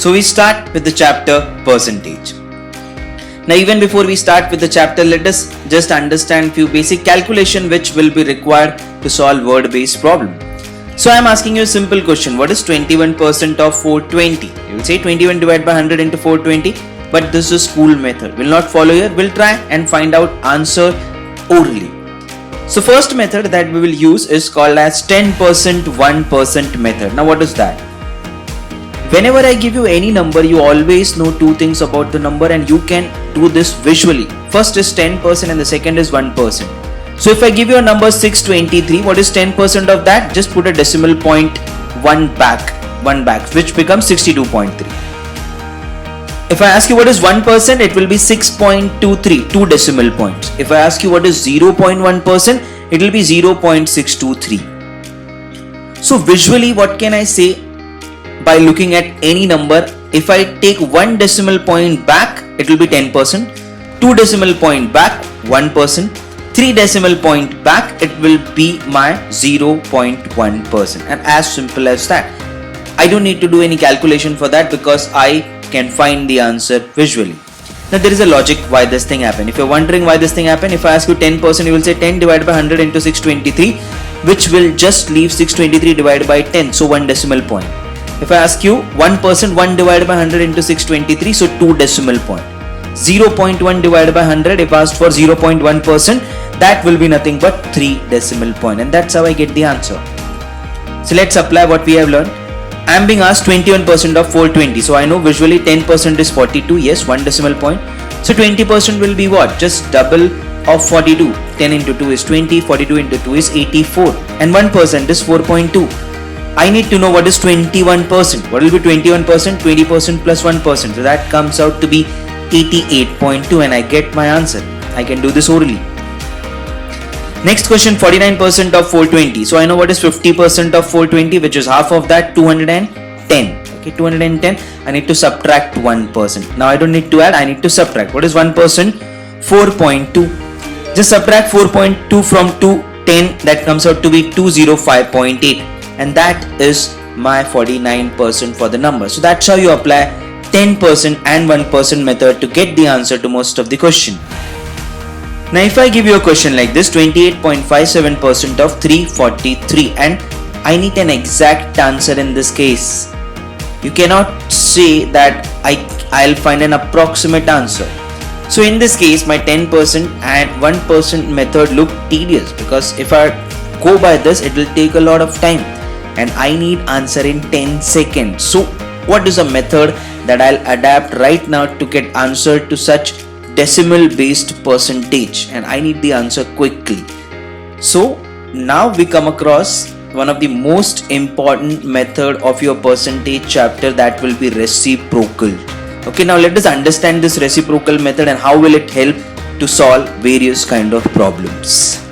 So we start with the chapter percentage. Now even before we start with the chapter, let us just understand few basic calculation which will be required to solve word based problem. So I am asking you a simple question. What is 21% of 420? You will say 21 divided by 100 into 420, but this is school method. We'll not follow here. We'll try and find out answer orally. So first method that we will use is called as 10% 1% method. Now what is that? Whenever I give you any number, you always know two things about the number and you can do this visually. First is 10% and the second is 1%. So if I give you a number 623, what is 10% of that? Just put a decimal point one back, which becomes 62.3. If I ask you what is 1%, it will be 6.23, 2 decimal points. If I ask you what is 0.1%, it will be 0.623. So visually, what can I say? By looking at any number, if I take 1 decimal point back, it will be 10%, 2 decimal point back, 1%, 3 decimal point back, it will be my 0.1%, and as simple as that. I don't need to do any calculation for that because I can find the answer visually. Now there is a logic why this thing happened. If you're wondering why this thing happened, if I ask you 10%, you will say 10 divided by 100 into 623, which will just leave 623 divided by 10, so 1 decimal point. If I ask you 1%, 1 divided by 100 into 623, so 2 decimal point. 0.1 divided by 100, if asked for 0.1%, that will be nothing but 3 decimal point, and that's how I get the answer. So let's apply what we have learned. I am being asked 21% of 420, so I know visually 10% is 42, yes, 1 decimal point. So 20% will be what? Just double of 42. 10 into 2 is 20, 42 into 2 is 84, and 1% is 4.2. I need to know what is 21%. What will be 21%? 20% plus 1%. So that comes out to be 88.2, and I get my answer. I can do this orally. Next question, 49% of 420. So I know what is 50% of 420, which is half of that, 210. Okay, 210. I need to subtract 1%. Now I don't need to add, I need to subtract. What is 1%? 4.2. Just subtract 4.2 from 210. That comes out to be 205.8. And that is my 49% for the number. So that's how you apply 10% and 1% method to get the answer to most of the question. Now if I give you a question like this, 28.57% of 343, and I need an exact answer in this case. You cannot say that I'll find an approximate answer. So in this case, my 10% and 1% method look tedious because if I go by this, it will take a lot of time. And I need answer in 10 seconds. So what is a method that I'll adapt right now to get answer to such decimal based percentage, and I need the answer quickly. So now we come across one of the most important method of your percentage chapter, that will be reciprocal. Okay, now let us understand this reciprocal method and how will it help to solve various kind of problems.